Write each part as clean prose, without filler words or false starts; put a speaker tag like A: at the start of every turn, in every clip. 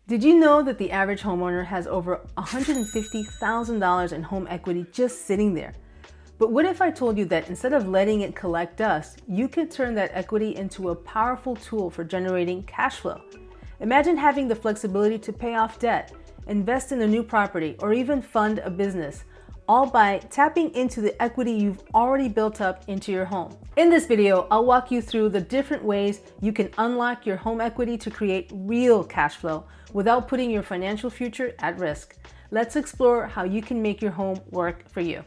A: Did you know that the average homeowner has over $150,000 in home equity just sitting there? But what if I told you that instead of letting it collect dust, you could turn that equity into a powerful tool for generating cash flow? Imagine having the flexibility to pay off debt, invest in a new property, or even fund a business, all by tapping into the equity you've already built up into your home. In this video, I'll walk you through the different ways you can unlock your home equity to create real cash flow without putting your financial future at risk. Let's explore how you can make your home work for you.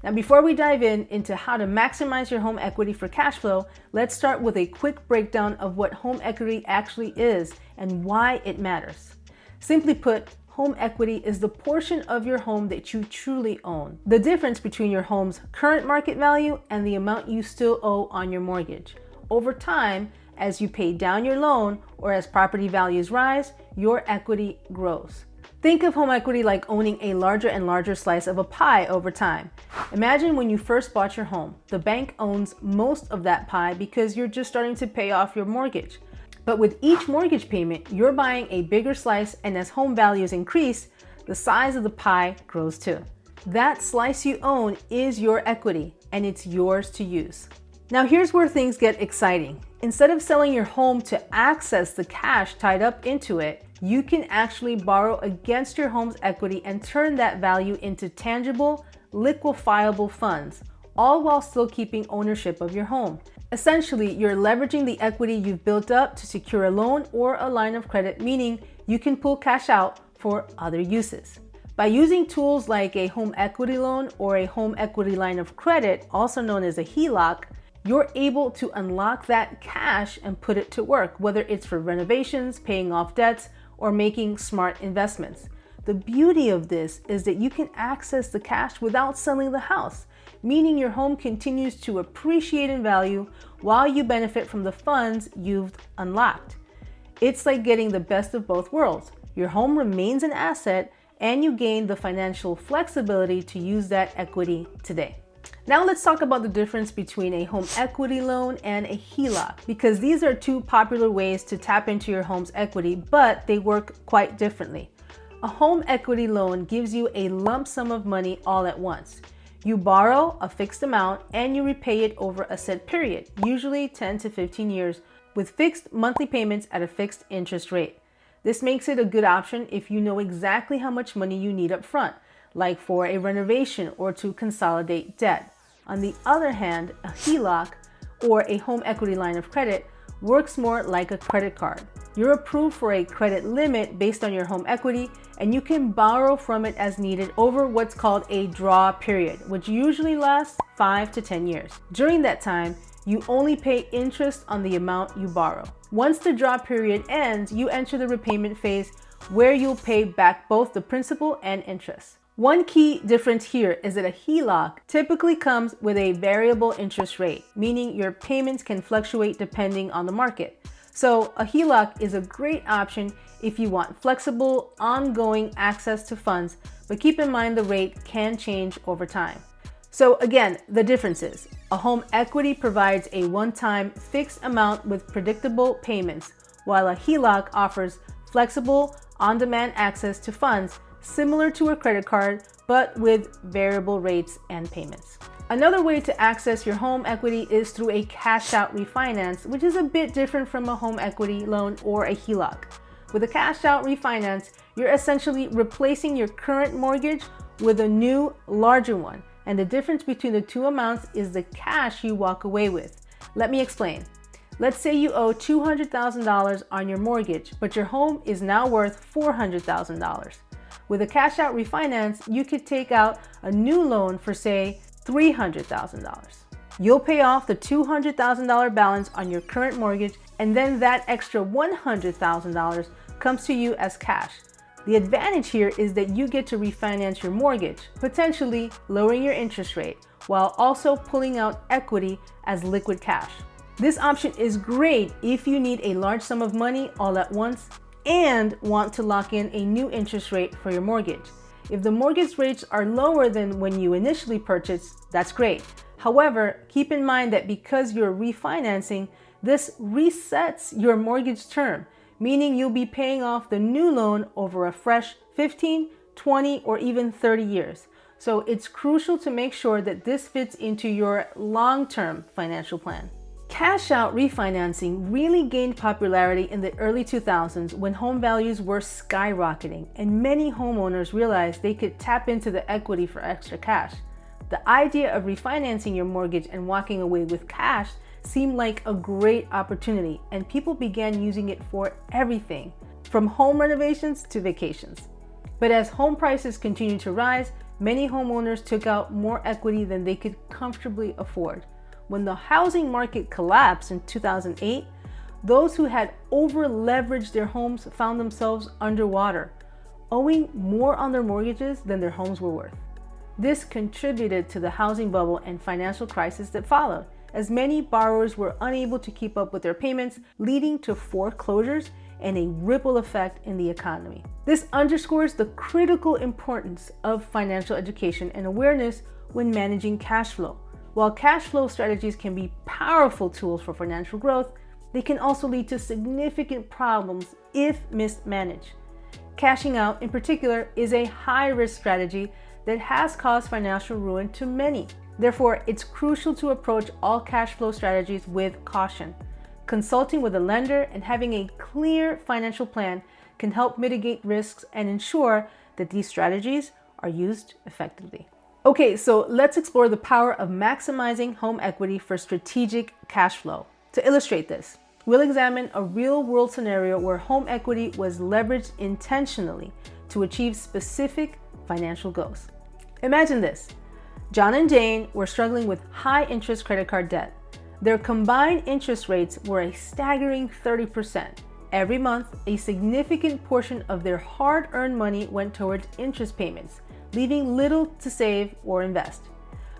A: Now, before we dive into how to maximize your home equity for cash flow, let's start with a quick breakdown of what home equity actually is and why it matters. Simply put, home equity is the portion of your home that you truly own. The difference between your home's current market value and the amount you still owe on your mortgage. Over time, as you pay down your loan or as property values rise, your equity grows. Think of home equity like owning a larger and larger slice of a pie over time. Imagine when you first bought your home. The bank owns most of that pie because you're just starting to pay off your mortgage. But with each mortgage payment, you're buying a bigger slice, and as home values increase, the size of the pie grows too. That slice you own is your equity, and it's yours to use. Now here's where things get exciting. Instead of selling your home to access the cash tied up into it, you can actually borrow against your home's equity and turn that value into tangible, liquefiable funds, all while still keeping ownership of your home. Essentially, you're leveraging the equity you've built up to secure a loan or a line of credit, meaning you can pull cash out for other uses. By using tools like a home equity loan or a home equity line of credit, also known as a HELOC, you're able to unlock that cash and put it to work, whether it's for renovations, paying off debts, or making smart investments. The beauty of this is that you can access the cash without selling the house, meaning your home continues to appreciate in value while you benefit from the funds you've unlocked. It's like getting the best of both worlds. Your home remains an asset, and you gain the financial flexibility to use that equity today. Now let's talk about the difference between a home equity loan and a HELOC, because these are two popular ways to tap into your home's equity, but they work quite differently. A home equity loan gives you a lump sum of money all at once. You borrow a fixed amount and you repay it over a set period, usually 10 to 15 years, with fixed monthly payments at a fixed interest rate. This makes it a good option if you know exactly how much money you need up front, like for a renovation or to consolidate debt. On the other hand, a HELOC, or a home equity line of credit, works more like a credit card. You're approved for a credit limit based on your home equity, and you can borrow from it as needed over what's called a draw period, which usually lasts 5 to 10 years. During that time, you only pay interest on the amount you borrow. Once the draw period ends, you enter the repayment phase where you'll pay back both the principal and interest. One key difference here is that a HELOC typically comes with a variable interest rate, meaning your payments can fluctuate depending on the market. So a HELOC is a great option if you want flexible, ongoing access to funds, but keep in mind the rate can change over time. So again, the difference is a home equity provides a one-time fixed amount with predictable payments, while a HELOC offers flexible, on-demand access to funds similar to a credit card, but with variable rates and payments. Another way to access your home equity is through a cash-out refinance, which is a bit different from a home equity loan or a HELOC. With a cash-out refinance, you're essentially replacing your current mortgage with a new, larger one, and the difference between the two amounts is the cash you walk away with. Let me explain. Let's say you owe $200,000 on your mortgage, but your home is now worth $400,000. With a cash-out refinance, you could take out a new loan for, say, $300,000. You'll pay off the $200,000 balance on your current mortgage, and then that extra $100,000 comes to you as cash. The advantage here is that you get to refinance your mortgage, potentially lowering your interest rate, while also pulling out equity as liquid cash. This option is great if you need a large sum of money all at once and want to lock in a new interest rate for your mortgage. If the mortgage rates are lower than when you initially purchased, that's great. However, keep in mind that because you're refinancing, this resets your mortgage term, meaning you'll be paying off the new loan over a fresh 15, 20, or even 30 years. So it's crucial to make sure that this fits into your long-term financial plan. Cash out refinancing really gained popularity in the early 2000s when home values were skyrocketing and many homeowners realized they could tap into the equity for extra cash. The idea of refinancing your mortgage and walking away with cash seemed like a great opportunity, and people began using it for everything, from home renovations to vacations. But as home prices continued to rise, many homeowners took out more equity than they could comfortably afford. When the housing market collapsed in 2008, those who had over-leveraged their homes found themselves underwater, owing more on their mortgages than their homes were worth. This contributed to the housing bubble and financial crisis that followed, as many borrowers were unable to keep up with their payments, leading to foreclosures and a ripple effect in the economy. This underscores the critical importance of financial education and awareness when managing cash flow. While cash flow strategies can be powerful tools for financial growth, they can also lead to significant problems if mismanaged. Cashing out, in particular, is a high-risk strategy that has caused financial ruin to many. Therefore, it's crucial to approach all cash flow strategies with caution. Consulting with a lender and having a clear financial plan can help mitigate risks and ensure that these strategies are used effectively. Okay, so let's explore the power of maximizing home equity for strategic cash flow. To illustrate this, we'll examine a real-world scenario where home equity was leveraged intentionally to achieve specific financial goals. Imagine this. John and Jane were struggling with high-interest credit card debt. Their combined interest rates were a staggering 30%. Every month, a significant portion of their hard-earned money went towards interest payments, leaving little to save or invest.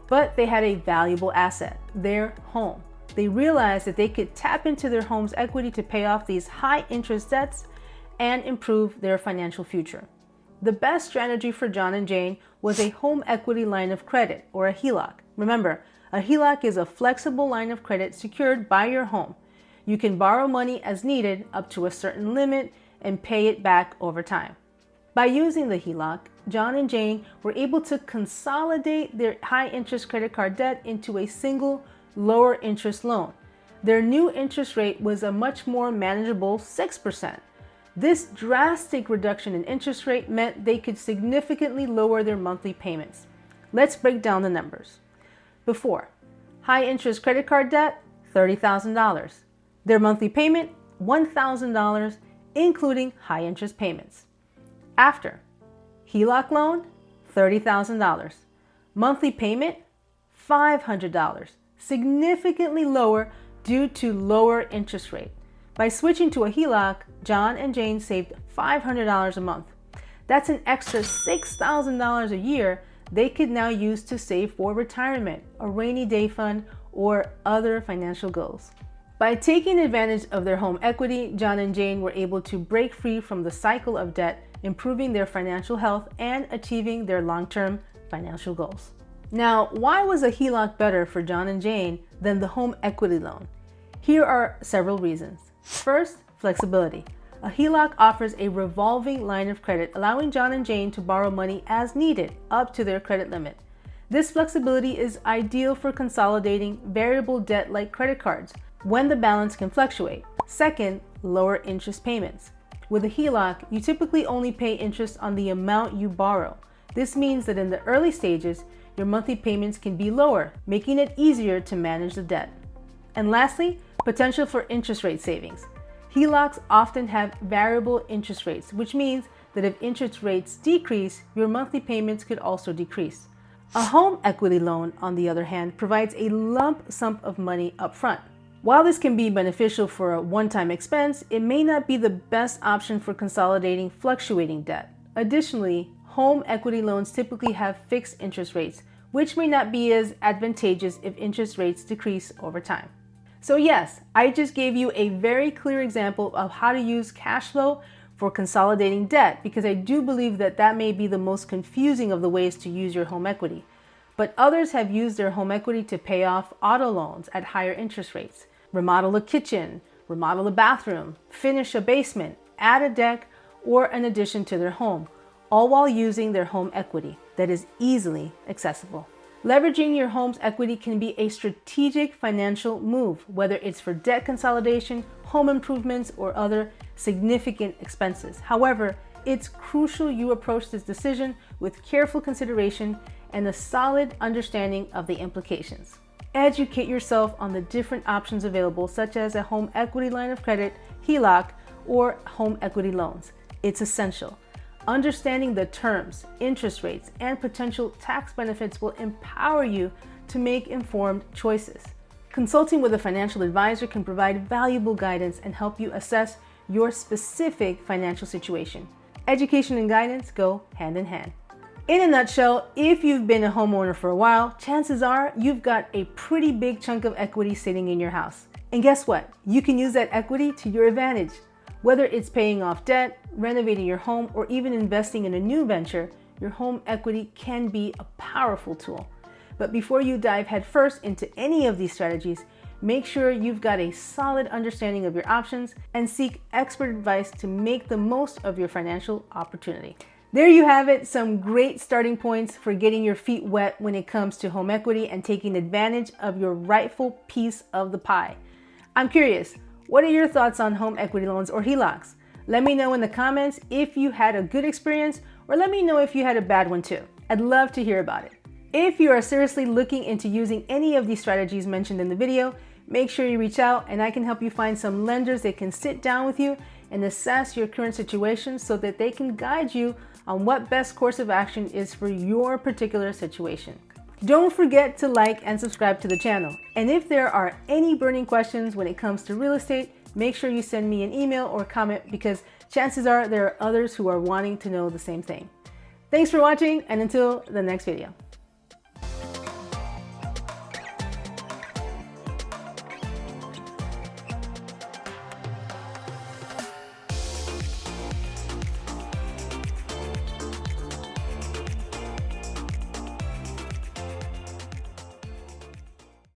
A: But they had a valuable asset, their home. They realized that they could tap into their home's equity to pay off these high-interest debts and improve their financial future. The best strategy for John and Jane was a home equity line of credit, or a HELOC. Remember, a HELOC is a flexible line of credit secured by your home. You can borrow money as needed up to a certain limit and pay it back over time. By using the HELOC, John and Jane were able to consolidate their high-interest credit card debt into a single, lower-interest loan. Their new interest rate was a much more manageable 6%. This drastic reduction in interest rate meant they could significantly lower their monthly payments. Let's break down the numbers. Before, high-interest credit card debt, $30,000. Their monthly payment, $1,000, including high-interest payments. After, HELOC loan, $30,000. Monthly payment, $500, significantly lower due to lower interest rate. By switching to a HELOC, John and Jane saved $500 a month. That's an extra $6,000 a year they could now use to save for retirement, a rainy day fund, or other financial goals. By taking advantage of their home equity, John and Jane were able to break free from the cycle of debt, improving their financial health and achieving their long-term financial goals. Now, why was a HELOC better for John and Jane than the home equity loan? Here are several reasons. First, flexibility. A HELOC offers a revolving line of credit, allowing John and Jane to borrow money as needed up to their credit limit. This flexibility is ideal for consolidating variable debt like credit cards, when the balance can fluctuate. Second, lower interest payments. With a HELOC, you typically only pay interest on the amount you borrow. This means that in the early stages, your monthly payments can be lower, making it easier to manage the debt. And lastly, potential for interest rate savings. HELOCs often have variable interest rates, which means that if interest rates decrease, your monthly payments could also decrease. A home equity loan, on the other hand, provides a lump sum of money up front. While this can be beneficial for a one-time expense, it may not be the best option for consolidating fluctuating debt. Additionally, home equity loans typically have fixed interest rates, which may not be as advantageous if interest rates decrease over time. So yes, I just gave you a very clear example of how to use cash flow for consolidating debt, because I do believe that that may be the most confusing of the ways to use your home equity. But others have used their home equity to pay off auto loans at higher interest rates, remodel a kitchen, remodel a bathroom, finish a basement, add a deck, or an addition to their home, all while using their home equity that is easily accessible. Leveraging your home's equity can be a strategic financial move, whether it's for debt consolidation, home improvements, or other significant expenses. However, it's crucial you approach this decision with careful consideration and a solid understanding of the implications. Educate yourself on the different options available, such as a home equity line of credit, HELOC, or home equity loans. It's essential. Understanding the terms, interest rates, and potential tax benefits will empower you to make informed choices. Consulting with a financial advisor can provide valuable guidance and help you assess your specific financial situation. Education and guidance go hand in hand. In a nutshell, if you've been a homeowner for a while, chances are you've got a pretty big chunk of equity sitting in your house. And guess what? You can use that equity to your advantage. Whether it's paying off debt, renovating your home, or even investing in a new venture, your home equity can be a powerful tool. But before you dive headfirst into any of these strategies, make sure you've got a solid understanding of your options and seek expert advice to make the most of your financial opportunity. There you have it, some great starting points for getting your feet wet when it comes to home equity and taking advantage of your rightful piece of the pie. I'm curious, what are your thoughts on home equity loans or HELOCs? Let me know in the comments if you had a good experience, or let me know if you had a bad one too. I'd love to hear about it. If you are seriously looking into using any of these strategies mentioned in the video, make sure you reach out and I can help you find some lenders that can sit down with you and assess your current situation so that they can guide you on what best course of action is for your particular situation. Don't forget to like and subscribe to the channel. And if there are any burning questions when it comes to real estate, make sure you send me an email or comment, because chances are there are others who are wanting to know the same thing. Thanks for watching, and until the next video.